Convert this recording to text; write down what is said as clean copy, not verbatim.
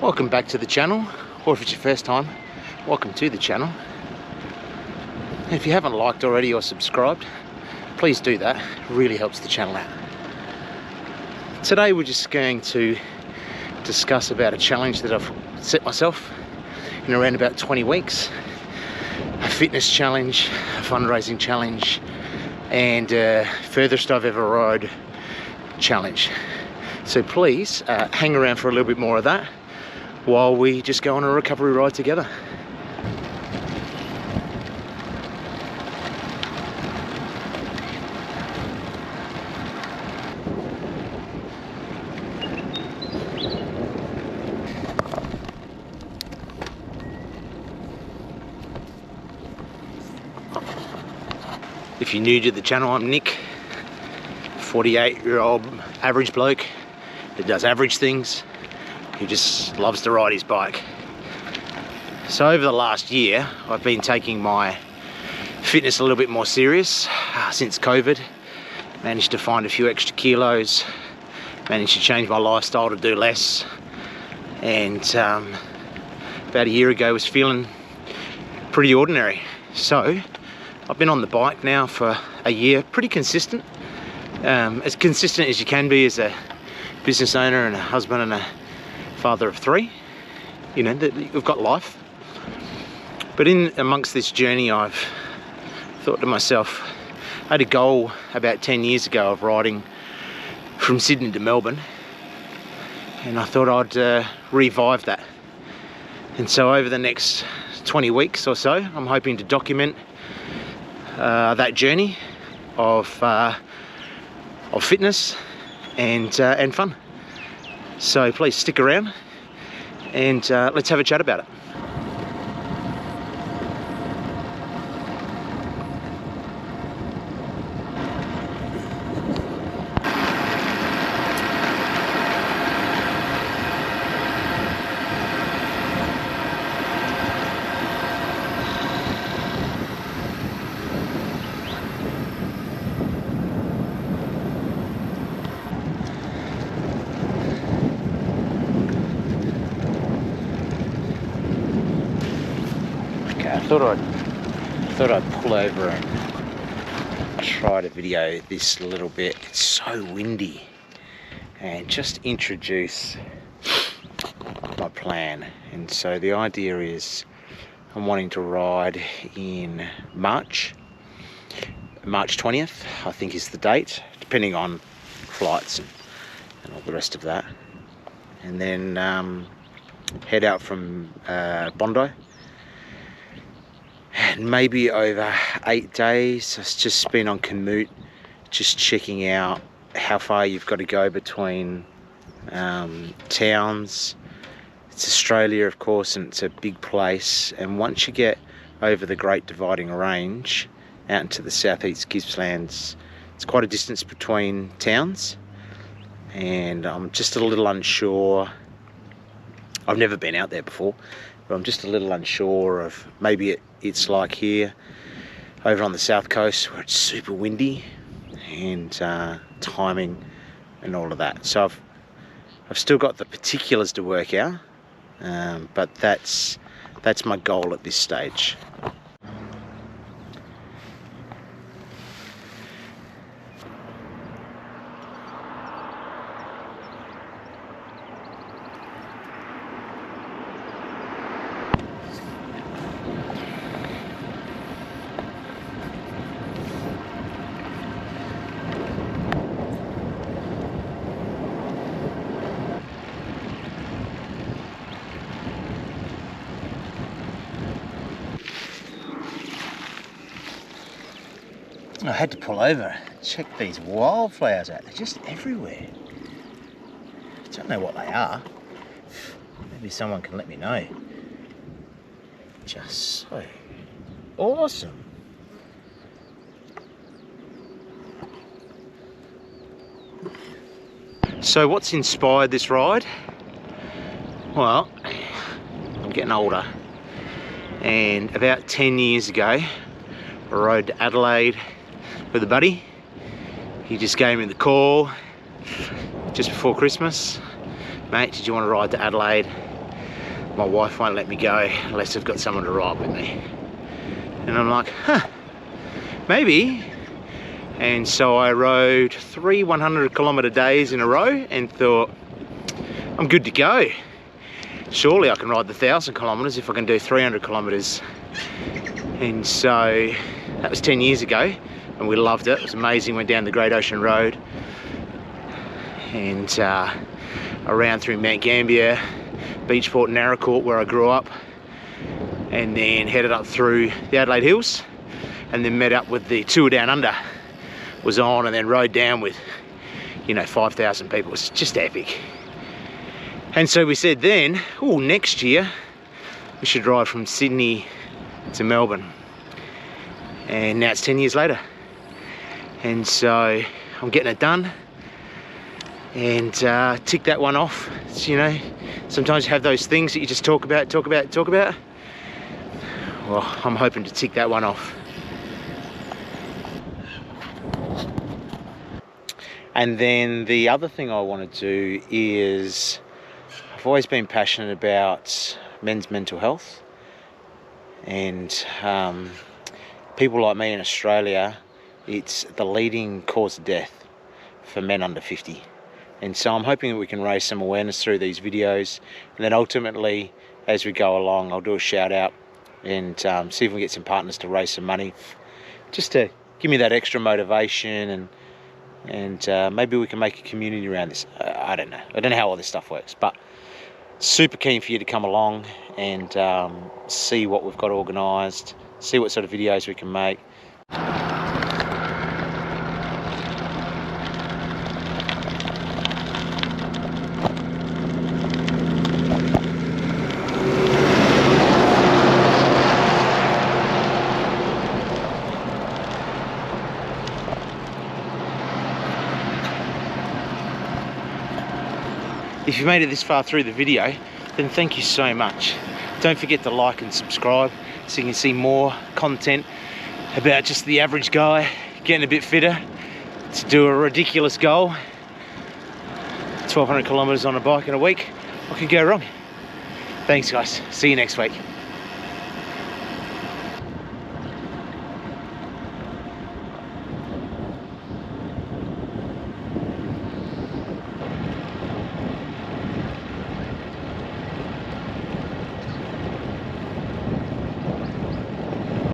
Welcome back to the channel, or if it's your first time, welcome to the channel. If you haven't liked already or subscribed, please do that. It really helps the channel out. Today we're just going to discuss about a challenge that I've set myself in around about 20 weeks. A fitness challenge, a fundraising challenge, and furthest I've ever rode challenge. So please hang around for a little bit more of that while we just go on a recovery ride together. If you're new to the channel, I'm Nick, 48-year-old average bloke that does average things, who just loves to ride his bike. So over the last year, I've been taking my fitness a little bit more serious since COVID. Managed to find a few extra kilos, managed to change my lifestyle to do less, and about a year ago was feeling pretty ordinary. So I've been on the bike now for a year, pretty consistent, as consistent as you can be as a business owner and a husband and a father of three. You know, you've got life. But in amongst this journey, I've thought to myself, I had a goal about 10 years ago of riding from Sydney to Melbourne, and I thought I'd revive that. And so over the next 20 weeks or so, I'm hoping to document that journey of fitness and fun. So please stick around and let's have a chat about it. I thought I'd pull over and try to video this a little bit. It's so windy, and just introduce my plan. And so the idea is I'm wanting to ride in March 20th, I think is the date, depending on flights and all the rest of that. And then head out from Bondi. And maybe over 8 days. I've just been on Komoot, just checking out how far you've got to go between towns. It's Australia, of course, and it's a big place. And once you get over the Great Dividing Range out into the southeast Gippslands, it's quite a distance between towns, and I'm just a little unsure. I've never been out there before, but I'm just a little unsure of maybe it's like here over on the south coast where it's super windy, and timing and all of that. So I've still got the particulars to work out, but that's my goal at this stage. I had to pull over and check these wildflowers out. They're just everywhere. I don't know what they are. Maybe someone can let me know. Just so awesome. So what's inspired this ride? Well, I'm getting older, and about 10 years ago I rode to Adelaide with a buddy. He just gave me the call just before Christmas. Mate, did you want to ride to Adelaide? my wife won't let me go unless I've got someone to ride with me. And I'm like, huh, maybe. And so I rode 3 100-kilometer days in a row and thought, I'm good to go. Surely I can ride the 1,000 kilometers if I can do 300 kilometers. And so that was 10 years ago, and we loved it. It was amazing. Went down the Great Ocean Road and around through Mount Gambier, Beachport and Naracoorte, where I grew up, and then headed up through the Adelaide Hills, and then met up with the Tour Down Under was on, and then rode down with, you know, 5,000 people. It was just epic. And so we said then, oh, next year we should ride from Sydney to Melbourne. And now it's 10 years later. And so I'm getting it done, and tick that one off. It's, you know, sometimes you have those things that you just talk about. Well, I'm hoping to tick that one off. And then the other thing I want to do is, I've always been passionate about men's mental health, and people like me in Australia, it's the leading cause of death for men under 50. And so I'm hoping that we can raise some awareness through these videos, and then ultimately, as we go along, I'll do a shout out and see if we can get some partners to raise some money, just to give me that extra motivation, and maybe we can make a community around this. I don't know how all this stuff works, but super keen for you to come along and see what we've got organised, see what sort of videos we can make. If you made it this far through the video, then thank you so much. Don't forget to like and subscribe so you can see more content about just the average guy getting a bit fitter to do a ridiculous goal. 1,200 kilometers on a bike in a week. What could go wrong? Thanks guys, see you next week.